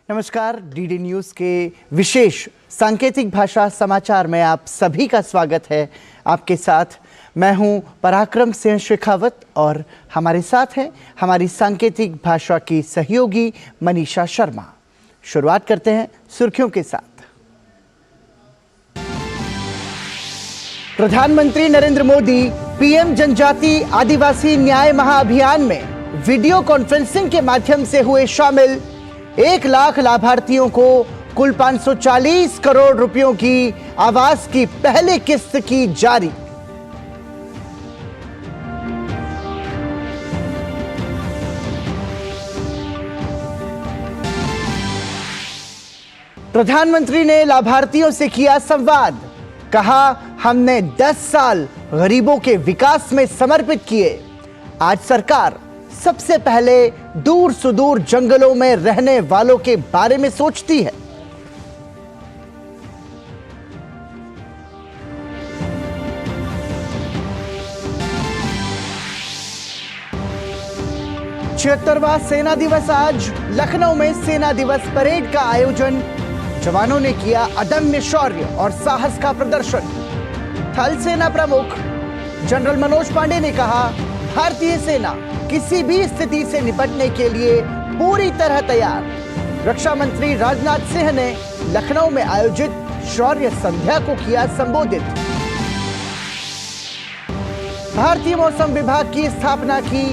नमस्कार, DD news के विशेष सांकेतिक भाषा समाचार में आप सभी का स्वागत है। आपके साथ मैं हूं पराक्रम सिंह शेखावत और हमारे साथ हैं हमारी सांकेतिक भाषा की सहयोगी मनीषा शर्मा। शुरुआत करते हैं सुर्खियों के साथ। प्रधानमंत्री नरेंद्र मोदी पीएम जनजाति आदिवासी न्याय महाअभियान में वीडियो कॉन्फ्रेंसिंग के माध्यम से हुए शामिल। 1 लाख लाभार्थियों को कुल 540 करोड़ रुपयों की आवास की पहली किस्त की जारी। प्रधानमंत्री ने लाभार्थियों से किया संवाद। कहा, हमने 10 साल गरीबों के विकास में समर्पित किए। आज सरकार सबसे पहले दूर सुदूर जंगलों में रहने वालों के बारे में सोचती है। छिहत्तरवां सेना दिवस आज लखनऊ में सेना दिवस परेड का आयोजन। जवानों ने किया अदम्य शौर्य और साहस का प्रदर्शन। थल सेना प्रमुख जनरल मनोज पांडे ने कहा, भारतीय सेना किसी भी स्थिति से निपटने के लिए पूरी तरह तैयार। रक्षा मंत्री राजनाथ सिंह ने लखनऊ में आयोजित शौर्य संध्या को किया संबोधित। भारतीय मौसम विभाग की स्थापना की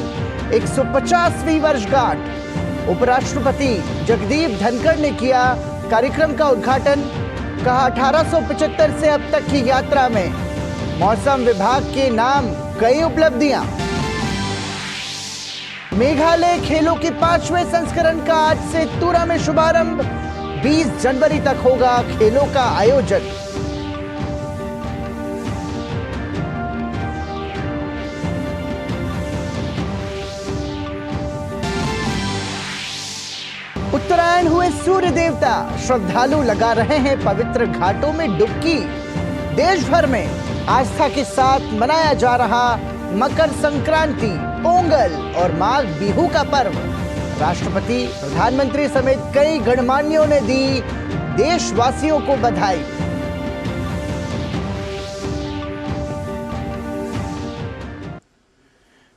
150वीं वर्षगांठ। उपराष्ट्रपति जगदीप धनखड़ ने किया कार्यक्रम का उद्घाटन। कहा, 1875 से अब तक की यात्रा में मौसम विभाग के नाम कई उपलब्धियां। मेघालय खेलों के 5वें संस्करण का आज से तुरा में शुभारंभ। 20 जनवरी तक होगा खेलों का आयोजन। उत्तरायण हुए सूर्य देवता। श्रद्धालु लगा रहे हैं पवित्र घाटों में डुबकी। देश भर में आस्था के साथ मनाया जा रहा मकर संक्रांति, पोंगल और माघ बिहू का पर्व। राष्ट्रपति, प्रधानमंत्री समेत कई गणमान्यों ने दी देशवासियों को बधाई।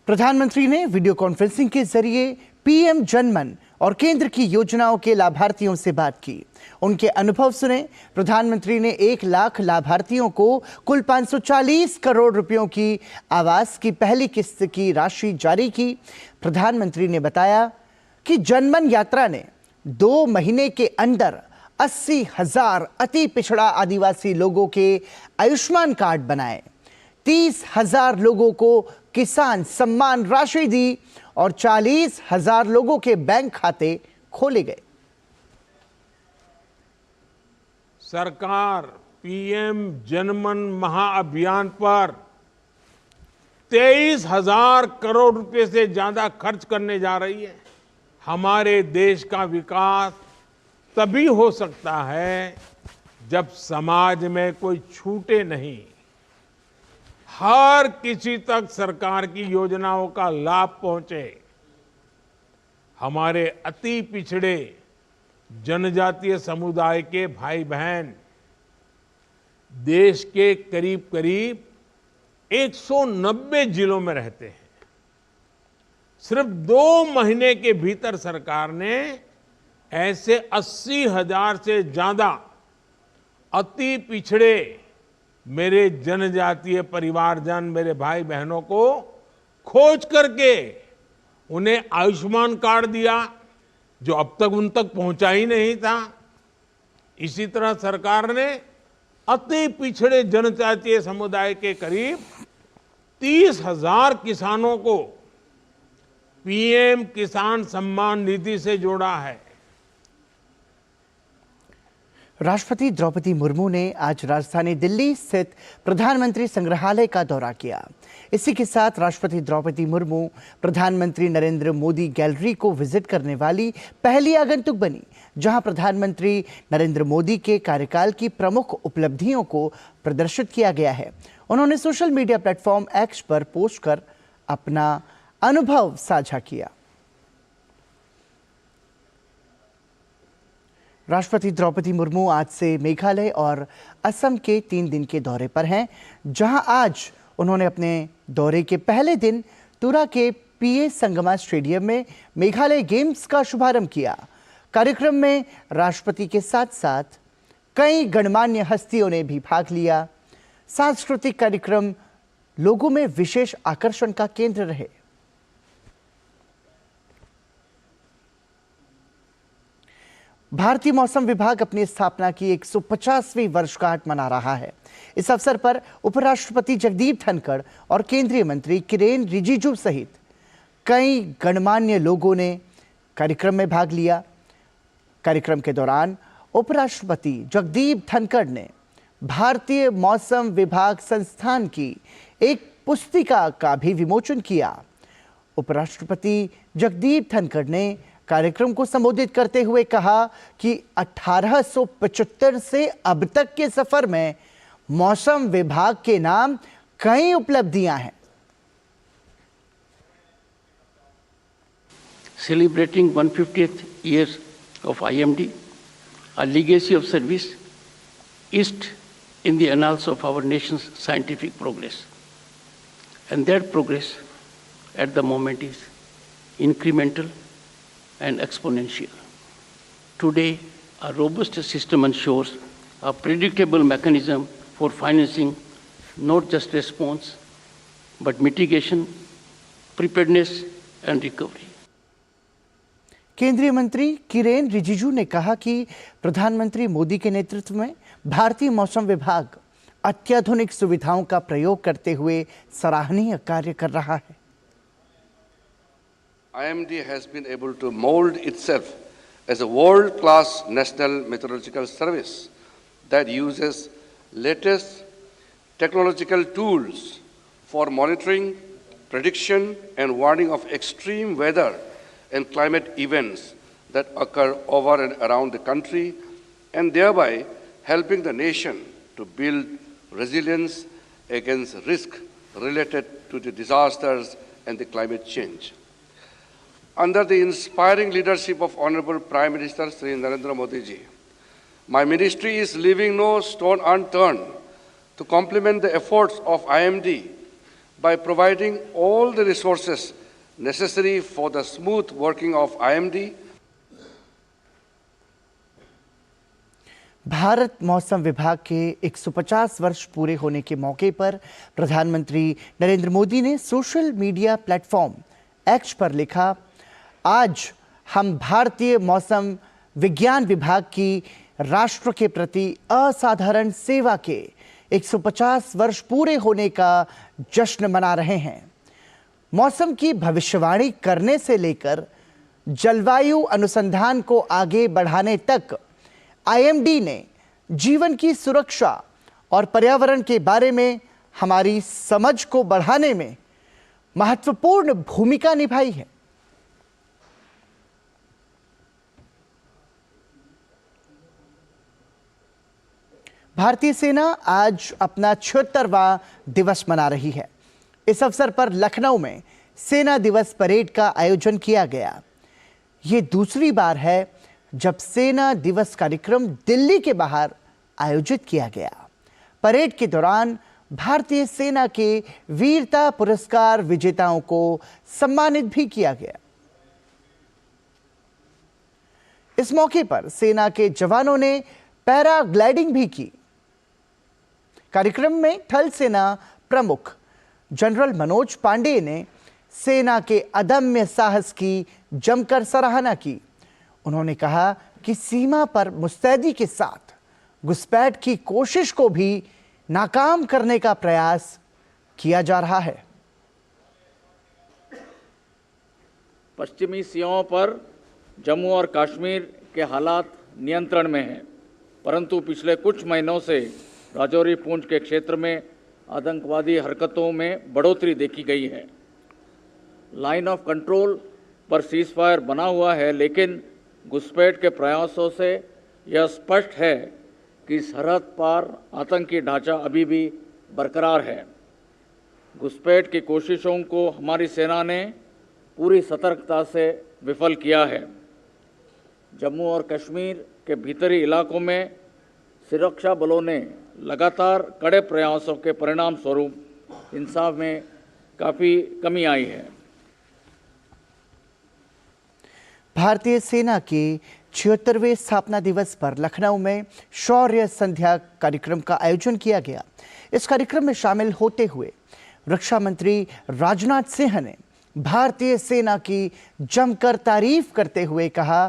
प्रधानमंत्री ने वीडियो कॉन्फ्रेंसिंग के जरिए पीएम जनमन और केंद्र की योजनाओं के लाभार्थियों से बात की। उनके अनुभव सुने। प्रधानमंत्री ने 1 लाख लाभार्थियों को कुल 540 करोड़ रुपयों की आवास की पहली किस्त की राशि जारी की। प्रधानमंत्री ने बताया कि जनमन यात्रा ने 2 महीने के अंदर 80,000 अति पिछड़ा आदिवासी लोगों के आयुष्मान कार्ड बनाए। 30,000 लोगों को किसान सम्मान राशि दी और 40,000 लोगों के बैंक खाते खोले गए। सरकार पीएम जनमन महाअभियान पर 23,000 करोड़ रुपए से ज्यादा खर्च करने जा रही है। हमारे देश का विकास तभी हो सकता है जब समाज में कोई छूटे नहीं। हर किसी तक सरकार की योजनाओं का लाभ पहुंचे। हमारे अति पिछड़े जनजातीय समुदाय के भाई बहन देश के करीब करीब 190 जिलों में रहते हैं। सिर्फ 2 महीने के भीतर सरकार ने ऐसे 80,000 से ज्यादा अति पिछड़े मेरे जनजातीय परिवारजन, मेरे भाई बहनों को खोज करके उन्हें आयुष्मान कार्ड दिया जो अब तक उन तक पहुंचा ही नहीं था। इसी तरह सरकार ने अति पिछड़े जनजातीय समुदाय के करीब 30,000 किसानों को पीएम किसान सम्मान निधि से जोड़ा है। राष्ट्रपति द्रौपदी मुर्मू ने आज राजधानी दिल्ली स्थित प्रधानमंत्री संग्रहालय का दौरा किया। इसी के साथ राष्ट्रपति द्रौपदी मुर्मू प्रधानमंत्री नरेंद्र मोदी गैलरी को विजिट करने वाली पहली आगंतुक बनी, जहां प्रधानमंत्री नरेंद्र मोदी के कार्यकाल की प्रमुख उपलब्धियों को प्रदर्शित किया गया है। उन्होंने सोशल मीडिया प्लेटफॉर्म एक्स पर पोस्ट कर अपना अनुभव साझा किया। राष्ट्रपति द्रौपदी मुर्मू आज से मेघालय और असम के 3 दिन के दौरे पर हैं, जहां आज उन्होंने अपने दौरे के पहले दिन तुरा के पीए संगमा स्टेडियम में मेघालय गेम्स का शुभारंभ किया। कार्यक्रम में राष्ट्रपति के साथ साथ कई गणमान्य हस्तियों ने भी भाग लिया। सांस्कृतिक कार्यक्रम लोगों में विशेष आकर्षण का केंद्र रहे। भारतीय मौसम विभाग अपनी स्थापना की 150वीं वर्षगांठ मना रहा है। इस अवसर पर उपराष्ट्रपति जगदीप धनखड़ और केंद्रीय मंत्री किरेन रिजिजू सहित कई गणमान्य लोगों ने कार्यक्रम में भाग लिया। कार्यक्रम के दौरान उपराष्ट्रपति जगदीप धनखड़ ने भारतीय मौसम विभाग संस्थान की एक पुस्तिका का भी विमोचन किया। उपराष्ट्रपति जगदीप धनखड़ ने कार्यक्रम को संबोधित करते हुए कहा कि 1875 से अब तक के सफर में मौसम विभाग के नाम कई उपलब्धियां हैं। Celebrating 150th years of IMD, a legacy of service, ist in the annals of our nation's scientific progress. And that progress at the moment is incremental and exponential. Today, a robust system ensures a predictable mechanism for financing not just response, but mitigation, preparedness, and recovery. केंद्रीय मंत्री किरेन रिजिजू ने कहा कि प्रधानमंत्री मोदी के नेतृत्व में भारतीय मौसम विभाग अत्याधुनिक सुविधाओं का प्रयोग करते हुए सराहनीय कार्य कर रहा है। IMD has been able to mold itself as a world-class national meteorological service that uses latest technological tools for monitoring, prediction, and warning of extreme weather and climate events that occur over and around the country, and thereby helping the nation to build resilience against risk related to the disasters and the climate change. Under the inspiring leadership of Honorable Prime Minister Sri Narendra Modi ji, my ministry is leaving no stone unturned to complement the efforts of IMD by providing all the resources necessary for the smooth working of IMD. Bharat मौसम विभाग के 150 वर्ष पूरे होने के मौके पर प्रधानमंत्री नरेंद्र मोदी ने सोशल मीडिया प्लेटफॉर्म एक्स पर लिखा, आज हम भारतीय मौसम विज्ञान विभाग की राष्ट्र के प्रति असाधारण सेवा के 150 वर्ष पूरे होने का जश्न मना रहे हैं। मौसम की भविष्यवाणी करने से लेकर जलवायु अनुसंधान को आगे बढ़ाने तक आईएमडी ने जीवन की सुरक्षा और पर्यावरण के बारे में हमारी समझ को बढ़ाने में महत्वपूर्ण भूमिका निभाई है। भारतीय सेना आज अपना 76वां दिवस मना रही है। इस अवसर पर लखनऊ में सेना दिवस परेड का आयोजन किया गया। ये दूसरी बार है जब सेना दिवस कार्यक्रम दिल्ली के बाहर आयोजित किया गया। परेड के दौरान भारतीय सेना के वीरता पुरस्कार विजेताओं को सम्मानित भी किया गया। इस मौके पर सेना के जवानों ने पैराग्लाइडिंग भी की। कार्यक्रम में थल सेना प्रमुख जनरल मनोज पांडे ने सेना के अदम्य साहस की जमकर सराहना की। उन्होंने कहा कि सीमा पर मुस्तैदी के साथ घुसपैठ की कोशिश को भी नाकाम करने का प्रयास किया जा रहा है। पश्चिमी सीमाओं पर जम्मू और कश्मीर के हालात नियंत्रण में हैं, परंतु पिछले कुछ महीनों से राजौरी पूंछ के क्षेत्र में आतंकवादी हरकतों में बढ़ोतरी देखी गई है। लाइन ऑफ कंट्रोल पर सीज़फायर बना हुआ है, लेकिन घुसपैठ के प्रयासों से यह स्पष्ट है कि सरहद पार आतंकी ढांचा अभी भी बरकरार है। घुसपैठ की कोशिशों को हमारी सेना ने पूरी सतर्कता से विफल किया है। जम्मू और कश्मीर के भीतरी इलाकों में सुरक्षा बलों ने लगातार कड़े प्रयासों के परिणाम स्वरूप हिंसा में काफ़ी कमी आई है। भारतीय सेना के 76वें स्थापना दिवस पर लखनऊ में शौर्य संध्या कार्यक्रम का आयोजन किया गया। इस कार्यक्रम में शामिल होते हुए रक्षा मंत्री राजनाथ सिंह ने भारतीय सेना की जमकर तारीफ करते हुए कहा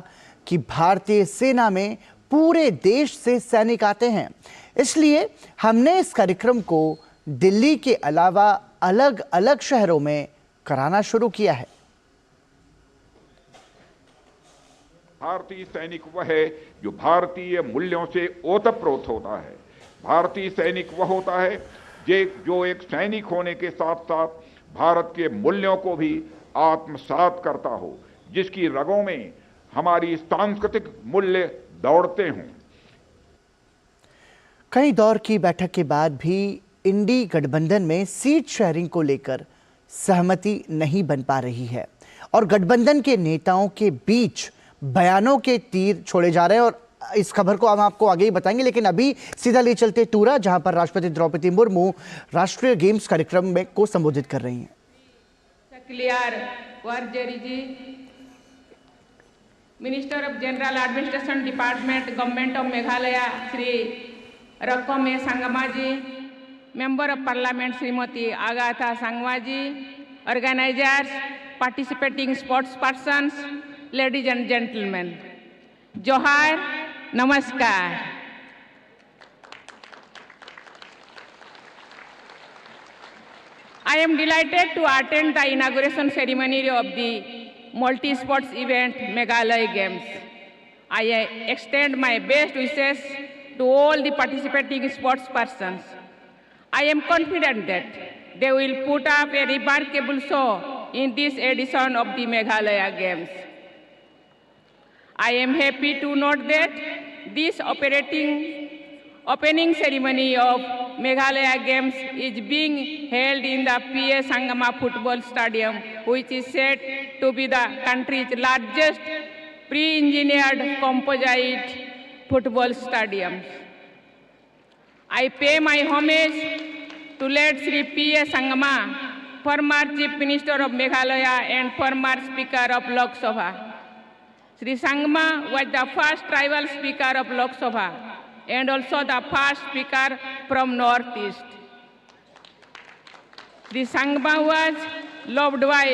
कि भारतीय सेना में पूरे देश से सैनिक आते हैं, इसलिए हमने इस कार्यक्रम को दिल्ली के अलावा अलग अलग शहरों में कराना शुरू किया है। भारतीय सैनिक वह है जो भारतीय मूल्यों से ओतप्रोत होता है। भारतीय सैनिक वह होता है जो एक सैनिक होने के साथ साथ भारत के मूल्यों को भी आत्मसात करता हो, जिसकी रगों में हमारी सांस्कृतिक मूल्य दौड़ते हों। कई दौर की बैठक के बाद भी इंडी गठबंधन में सीट शेयरिंग को लेकर सहमति नहीं बन पा रही है और गठबंधन के नेताओं के बीच बयानों के तीर छोड़े जा रहे हैं। और इस खबर को हम आपको आगे ही बताएंगे, लेकिन अभी सीधा ले चलते टूरा, जहां पर राष्ट्रपति द्रौपदी मुर्मू राष्ट्रीय गेम्स कार्यक्रम में को संबोधित कर रही हैं। Minister of general administration department government of Meghalaya Shri Rakme Sangma ji, member of parliament Shrimati Agatha Sangma ji, organisers, participating sports persons, ladies and gentleman, जोहार, नमस्कार। I am delighted to attend the inauguration ceremony of the multi-sports event Meghalaya Games. I extend my best wishes to all the participating sports persons. I am confident that they will put up a remarkable show in this edition of the Meghalaya Games. I am happy to note that this opening ceremony of Meghalaya Games is being held in the P.A. Sangama Football Stadium, which is said to be the country's largest pre-engineered composite football stadium. I pay my homage to late Sri P.A. Sangama, former Chief Minister of Meghalaya and former Speaker of Lok Sabha. Sri Sangma was the first tribal speaker of Lok Sabha and also the first speaker from Northeast. Sri Sangma was loved by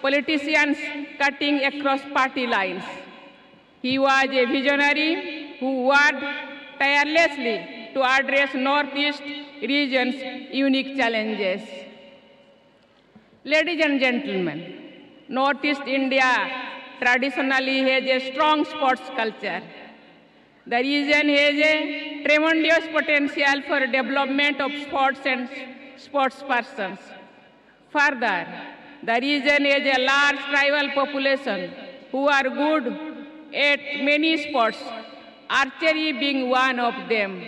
politicians cutting across party lines. He was a visionary who worked tirelessly to address Northeast region's unique challenges. Ladies and gentlemen, Northeast India traditionally has a strong sports culture. The region has a tremendous potential for development of sports and sports persons. Further, the region has a large tribal population who are good at many sports, archery being one of them.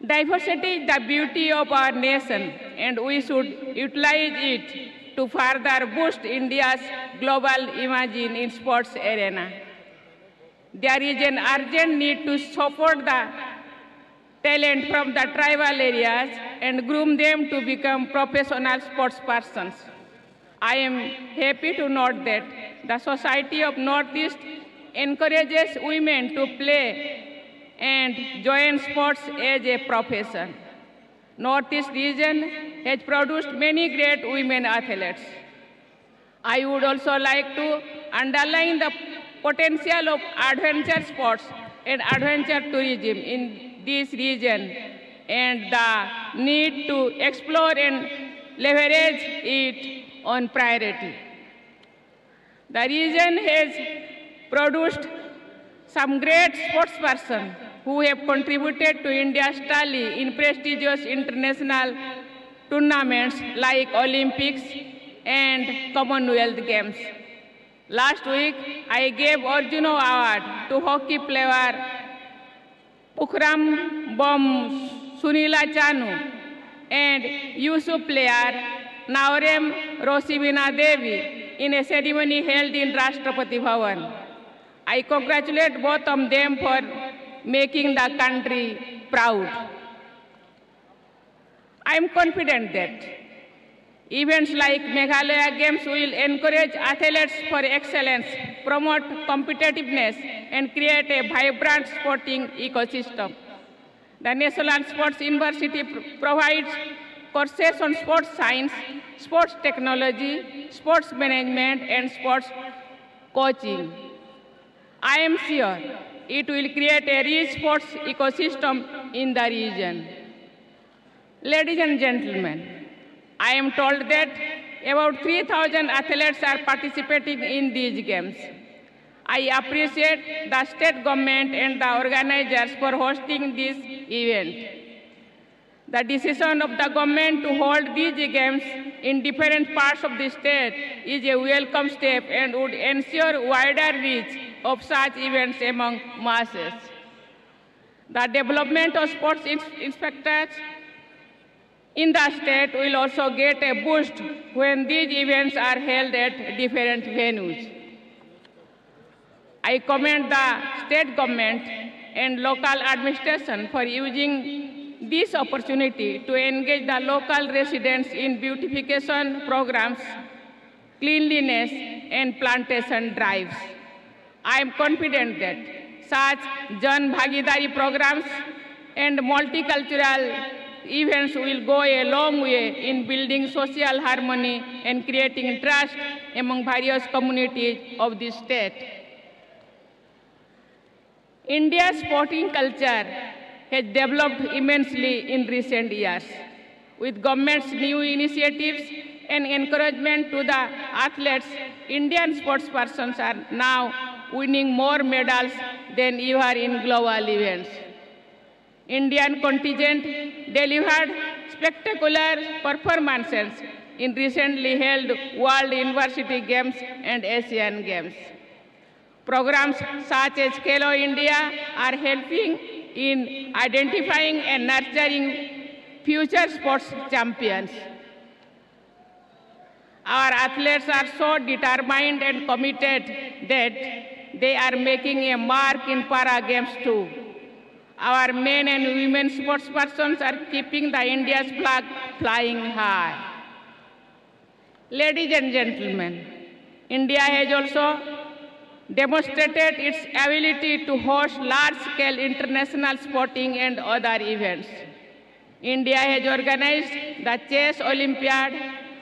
Diversity is the beauty of our nation, and we should utilize it to further boost India's global image in sports arena. There is an urgent need to support the talent from the tribal areas and groom them to become professional sports persons. I am happy to note that the Society of Northeast encourages women to play and join sports as a profession. Northeast region has produced many great women athletes. I would also like to underline the potential of adventure sports and adventure tourism in this region and the need to explore and leverage it on priority. The region has produced some great sportspersons who have contributed to India's tally in prestigious international tournaments like Olympics and Commonwealth Games. Last week, I gave Arjuna Award to hockey player Pukram Bom Sunila Chanu and Yusuf player Naorem Rosibina Devi in a ceremony held in Rashtrapati Bhavan. I congratulate both of them for making the country proud. I am confident that events like Meghalaya Games will encourage athletes for excellence, promote competitiveness, and create a vibrant sporting ecosystem. The National Sports University provides courses on sports science, sports technology, sports management, and sports coaching. I am sure it will create a rich sports ecosystem in the region. Ladies and gentlemen, I am told that about 3,000 athletes are participating in these games. I appreciate the state government and the organizers for hosting this event. The decision of the government to hold these games in different parts of the state is a welcome step and would ensure wider reach of such events among masses. The development of sports inspectors in the state will also get a boost when these events are held at different venues. I commend the state government and local administration for using this opportunity to engage the local residents in beautification programs, cleanliness, and plantation drives. I am confident that such Jan Bhagidari programs and multicultural events will go a long way in building social harmony and creating trust among various communities of the state. India's sporting culture has developed immensely in recent years. With government's new initiatives and encouragement to the athletes, Indian sportspersons are now winning more medals than ever in global events. Indian contingent delivered spectacular performances in recently held World University Games and Asian Games. Programs such as Khelo India are helping in identifying and nurturing future sports champions. Our athletes are so determined and committed that they are making a mark in Para Games too. Our men and women sportspersons are keeping the India's flag flying high. Ladies and gentlemen, India has also demonstrated its ability to host large-scale international sporting and other events. India has organized the Chess Olympiad,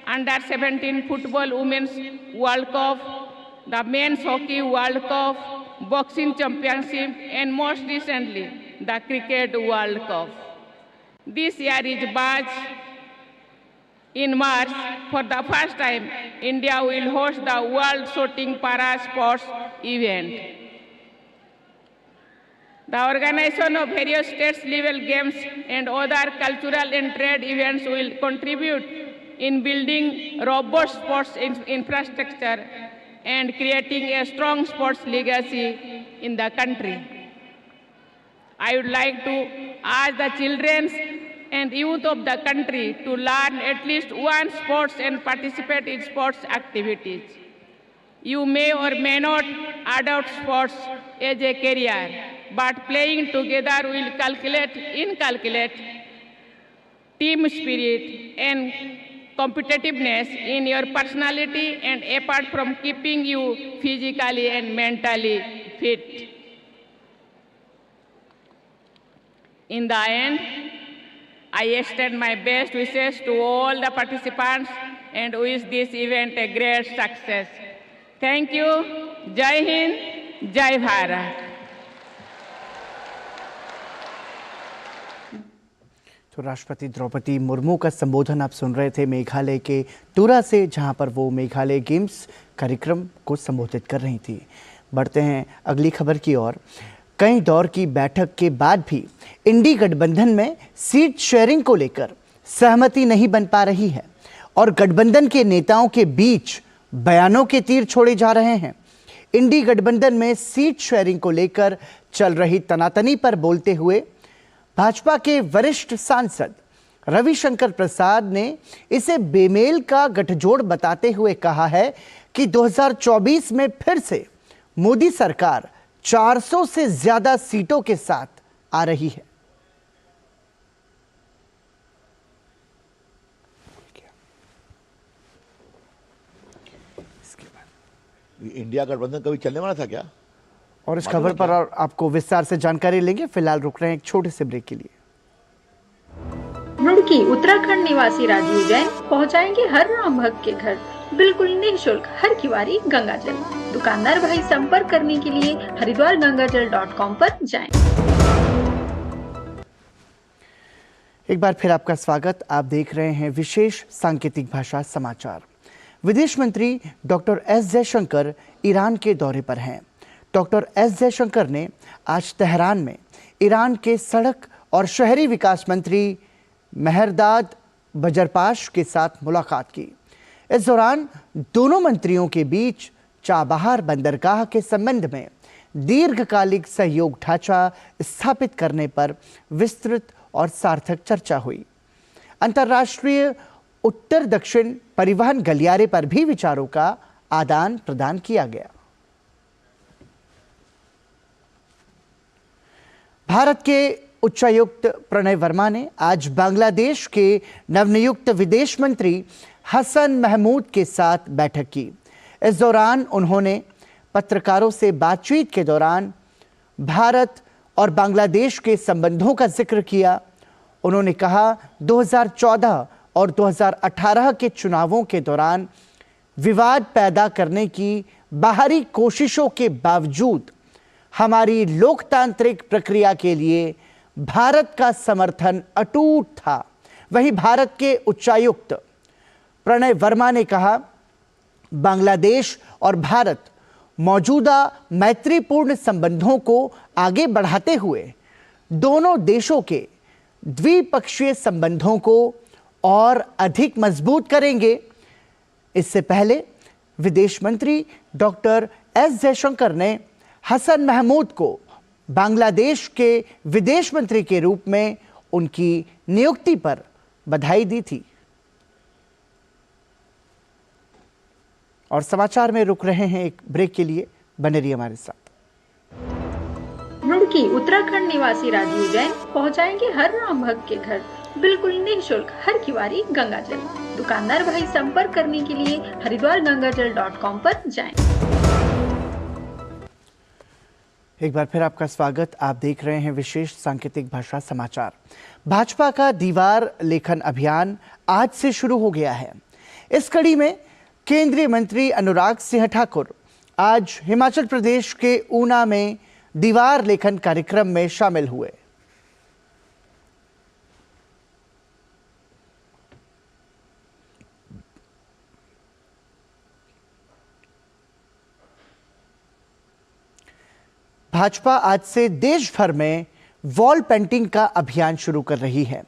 Under-17 Football Women's World Cup, the Men's Hockey World Cup, Boxing Championship, and most recently, the Cricket World Cup. This year is March. In March, for the first time, India will host the World Shooting Para Sports event. The organization of various state-level games and other cultural and trade events will contribute in building robust sports infrastructure and creating a strong sports legacy in the country. I would like to ask the children and youth of the country to learn at least one sport and participate in sports activities. You may or may not adopt sports as a career, but playing together will inculcate team spirit and competitiveness in your personality, and apart from keeping you physically and mentally fit. In the end, I extend my best wishes to all the participants and wish this event a great success. Thank you. Jai Hind, Jai Bharat. तो राष्ट्रपति द्रौपदी मुर्मू का संबोधन आप सुन रहे थे मेघालय के तुरा से, जहां पर वो मेघालय गेम्स कार्यक्रम को संबोधित कर रही थी। बढ़ते हैं अगली खबर की ओर। कई दौर की बैठक के बाद भी इंडी गठबंधन में सीट शेयरिंग को लेकर सहमति नहीं बन पा रही है और गठबंधन के नेताओं के बीच बयानों के तीर छोड़े जा रहे हैं। इंडी गठबंधन में सीट शेयरिंग को लेकर चल रही तनातनी पर बोलते हुए भाजपा के वरिष्ठ सांसद रविशंकर प्रसाद ने इसे बेमेल का गठजोड़ बताते हुए कहा है कि 2024 में फिर से मोदी सरकार 400 से ज्यादा सीटों के साथ आ रही है। इंडिया गठबंधन कभी चलने वाला था क्या? और इस खबर पर और आपको विस्तार से जानकारी लेंगे। फिलहाल रुक रहे हैं एक छोटे से ब्रेक के लिए। रुड़की उत्तराखंड निवासी राजीव जैन पहुंचाएंगे हर राम भक्त के घर बिल्कुल निःशुल्क हर किवारी गंगाजल। दुकानदार भाई संपर्क करने के लिए हरिद्वारगंगाजल.com पर जाएं। एक बार फिर आपका स्वागत। आप देख रहे हैं विशेष सांकेतिक भाषा समाचार। विदेश मंत्री डॉक्टर एस जयशंकर ईरान के दौरे पर हैं। डॉक्टर एस जयशंकर ने आज तेहरान में ईरान के सड़क और शहरी विकास मंत्री मेहरदाद बजरपाश के साथ मुलाकात की। इस दौरान दोनों मंत्रियों के बीच चाबहार बंदरगाह के संबंध में दीर्घकालिक सहयोग ढांचा स्थापित करने पर विस्तृत और सार्थक चर्चा हुई। अंतर्राष्ट्रीय उत्तर दक्षिण परिवहन गलियारे पर भी विचारों का आदान प्रदान किया गया। भारत के उच्चायुक्त प्रणय वर्मा ने आज बांग्लादेश के नवनियुक्त विदेश मंत्री हसन महमूद के साथ बैठक की। इस दौरान उन्होंने पत्रकारों से बातचीत के दौरान भारत और बांग्लादेश के संबंधों का जिक्र किया। उन्होंने कहा 2014 और 2018 के चुनावों के दौरान विवाद पैदा करने की बाहरी कोशिशों के बावजूद हमारी लोकतांत्रिक प्रक्रिया के लिए भारत का समर्थन अटूट था। वहीं भारत के उच्चायुक्त प्रणय वर्मा ने कहा, बांग्लादेश और भारत मौजूदा मैत्रीपूर्ण संबंधों को आगे बढ़ाते हुए दोनों देशों के द्विपक्षीय संबंधों को और अधिक मजबूत करेंगे। इससे पहले विदेश मंत्री डॉक्टर एस जयशंकर ने हसन महमूद को बांग्लादेश के विदेश मंत्री के रूप में उनकी नियुक्ति पर बधाई दी थी। और समाचार में रुक रहे हैं एक ब्रेक के लिए, बने रहिए हमारे साथ। रुड़की उत्तराखंड निवासी राजीव जैन पहुंचाएंगे हर राम भक्त के घर बिल्कुल निःशुल्क हर किवारी गंगाजल। दुकानदार भाई संपर्क करने के लिए हरिद्वारगंगाजल.com पर जाएं। एक बार फिर आपका स्वागत। आप देख रहे हैं विशेष सांकेतिक भाषा समाचार। भाजपा का दीवार लेखन अभियान आज से शुरू हो गया है। इस कड़ी में केंद्रीय मंत्री अनुराग सिंह ठाकुर आज हिमाचल प्रदेश के ऊना में दीवार लेखन कार्यक्रम में शामिल हुए। भाजपा आज से देश भर में वॉल पेंटिंग का अभियान शुरू कर रही है।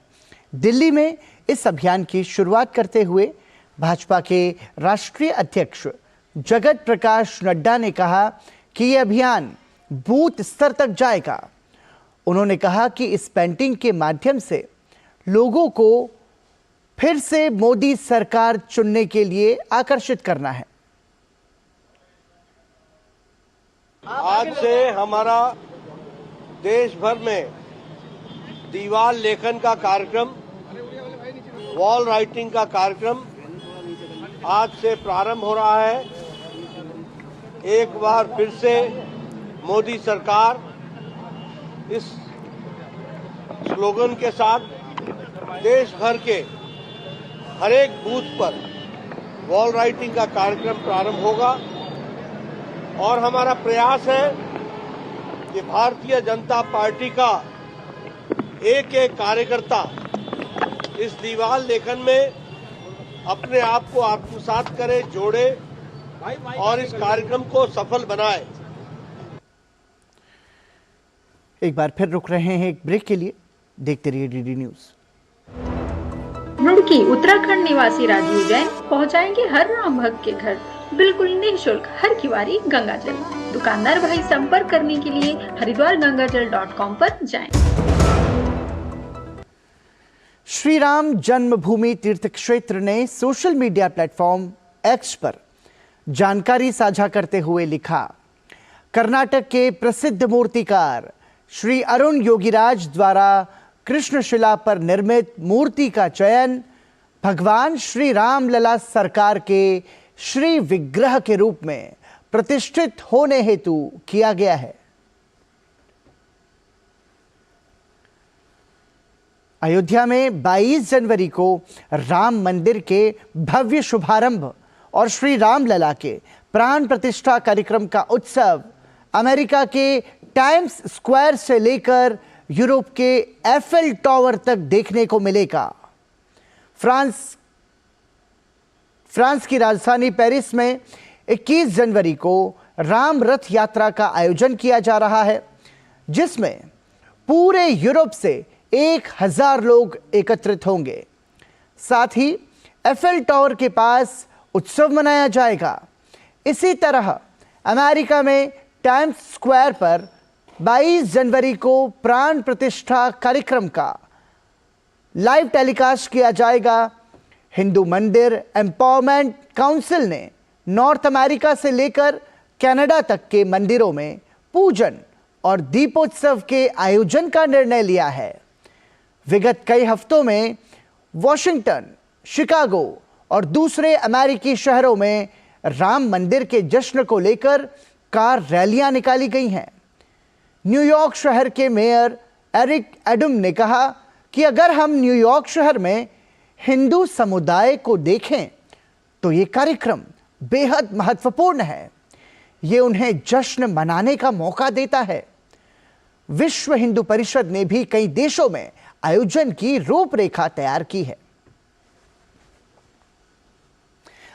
दिल्ली में इस अभियान की शुरुआत करते हुए भाजपा के राष्ट्रीय अध्यक्ष जगत प्रकाश नड्डा ने कहा कि यह अभियान बूथ स्तर तक जाएगा। उन्होंने कहा कि इस पेंटिंग के माध्यम से लोगों को फिर से मोदी सरकार चुनने के लिए आकर्षित करना है। आज से हमारा देश भर में दीवार लेखन का कार्यक्रम, वॉल राइटिंग का कार्यक्रम आज से प्रारंभ हो रहा है। एक बार फिर से मोदी सरकार इस स्लोगन के साथ देश भर के हर एक बूथ पर वॉल राइटिंग का कार्यक्रम प्रारंभ होगा और हमारा प्रयास है कि भारतीय जनता पार्टी का एक एक कार्यकर्ता इस दीवार लेखन में अपने आप को आत्मसात करे, जोड़े और इस कार्यक्रम को सफल बनाए। एक बार फिर रुक रहे हैं एक ब्रेक के लिए, देखते रहिए डीडी न्यूज। रुड़की उत्तराखंड निवासी राजीव जैन पहुंचाएंगे हर राम भक्त के घर बिल्कुल निःशुल्क हर किवारी गंगाजल। दुकानदार भाई संपर्क करने के लिए हरिद्वारगंगाजल.com पर जाएं। श्री राम जन्मभूमि तीर्थ क्षेत्र ने सोशल मीडिया प्लेटफॉर्म एक्स पर जानकारी साझा करते हुए लिखा, कर्नाटक के प्रसिद्ध मूर्तिकार श्री अरुण योगीराज द्वारा कृष्णशिला पर निर्मित मूर्ति का चयन भगवान श्री रामलला सरकार के श्री विग्रह के रूप में प्रतिष्ठित होने हेतु किया गया है। अयोध्या में 22 जनवरी को राम मंदिर के भव्य शुभारंभ और श्री रामलला के प्राण प्रतिष्ठा कार्यक्रम का उत्सव अमेरिका के टाइम्स स्क्वायर से लेकर यूरोप के एफेल टावर तक देखने को मिलेगा। फ्रांस की राजधानी पेरिस में 21 जनवरी को राम रथ यात्रा का आयोजन किया जा रहा है, जिसमें पूरे यूरोप से 1000 लोग एकत्रित होंगे। साथ ही एफेल टावर के पास उत्सव मनाया जाएगा। इसी तरह अमेरिका में टाइम्स स्क्वायर पर 22 जनवरी को प्राण प्रतिष्ठा कार्यक्रम का लाइव टेलीकास्ट किया जाएगा। हिंदू मंदिर एम्पावरमेंट काउंसिल ने नॉर्थ अमेरिका से लेकर कनाडा तक के मंदिरों में पूजन और दीपोत्सव के आयोजन का निर्णय लिया है। विगत कई हफ्तों में वॉशिंगटन, शिकागो और दूसरे अमेरिकी शहरों में राम मंदिर के जश्न को लेकर कार रैलियां निकाली गई हैं। न्यूयॉर्क शहर के मेयर एरिक एडम ने कहा कि अगर हम न्यूयॉर्क शहर में हिंदू समुदाय को देखें तो ये कार्यक्रम बेहद महत्वपूर्ण है। ये उन्हें जश्न मनाने का मौका देता है। विश्व हिंदू परिषद ने भी कई देशों में आयोजन की रूपरेखा तैयार की है।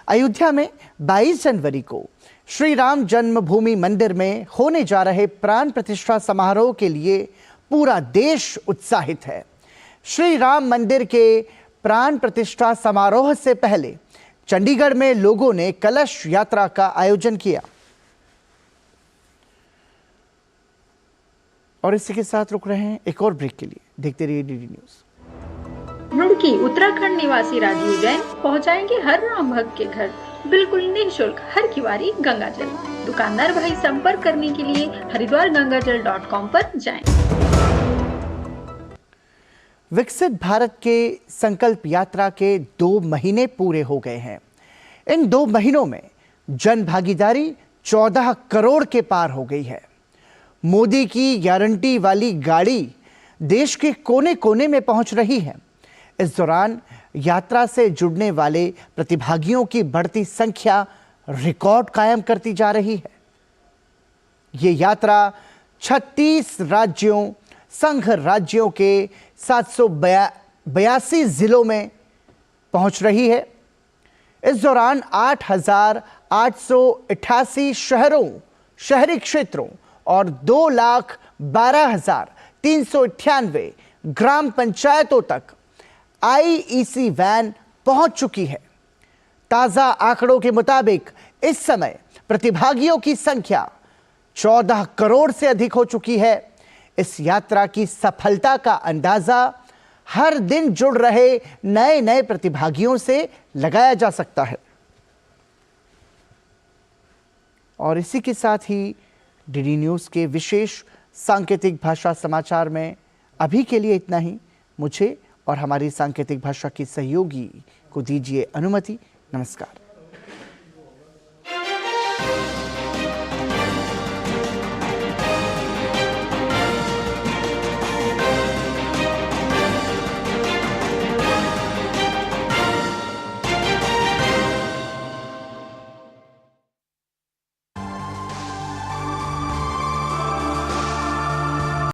अयोध्या में 22 जनवरी को श्री राम जन्मभूमि मंदिर में होने जा रहे प्राण प्रतिष्ठा समारोह के लिए पूरा देश उत्साहित है। श्री राम मंदिर के प्राण प्रतिष्ठा समारोह से पहले चंडीगढ़ में लोगों ने कलश यात्रा का आयोजन किया। और इसी के साथ रुक रहे हैं एक और ब्रेक के लिए। देखते रहिए डीडी न्यूज। रुड़की उत्तराखंड निवासी राजीव जैन पहुंचाएंगे हर राम भक्त के घर बिल्कुल निःशुल्क हर किवारी गंगाजल। दुकानदार भाई संपर्क करने के लिए हरिद्वारगंगाजल.com पर जाएं। विकसित भारत के संकल्प यात्रा के 2 महीने पूरे हो गए हैं। इन 2 महीनों में जन भागीदारी 14 करोड़ के पार हो गई है। मोदी की गारंटी वाली गाड़ी देश के कोने कोने में पहुंच रही है। इस दौरान यात्रा से जुड़ने वाले प्रतिभागियों की बढ़ती संख्या रिकॉर्ड कायम करती जा रही है। ये यात्रा 36 राज्यों, संघ राज्यों के 782 जिलों में पहुंच रही है। इस दौरान 8,888 शहरों, शहरी क्षेत्रों और 2,12,398 ग्राम पंचायतों तक आईईसी वैन पहुंच चुकी है। ताजा आंकड़ों के मुताबिक इस समय प्रतिभागियों की संख्या 14 करोड़ से अधिक हो चुकी है। इस यात्रा की सफलता का अंदाजा हर दिन जुड़ रहे नए नए प्रतिभागियों से लगाया जा सकता है। और इसी के साथ ही डीडी न्यूज के विशेष सांकेतिक भाषा समाचार में अभी के लिए इतना ही। मुझे और हमारी सांकेतिक भाषा की सहयोगी को दीजिए अनुमति। नमस्कार।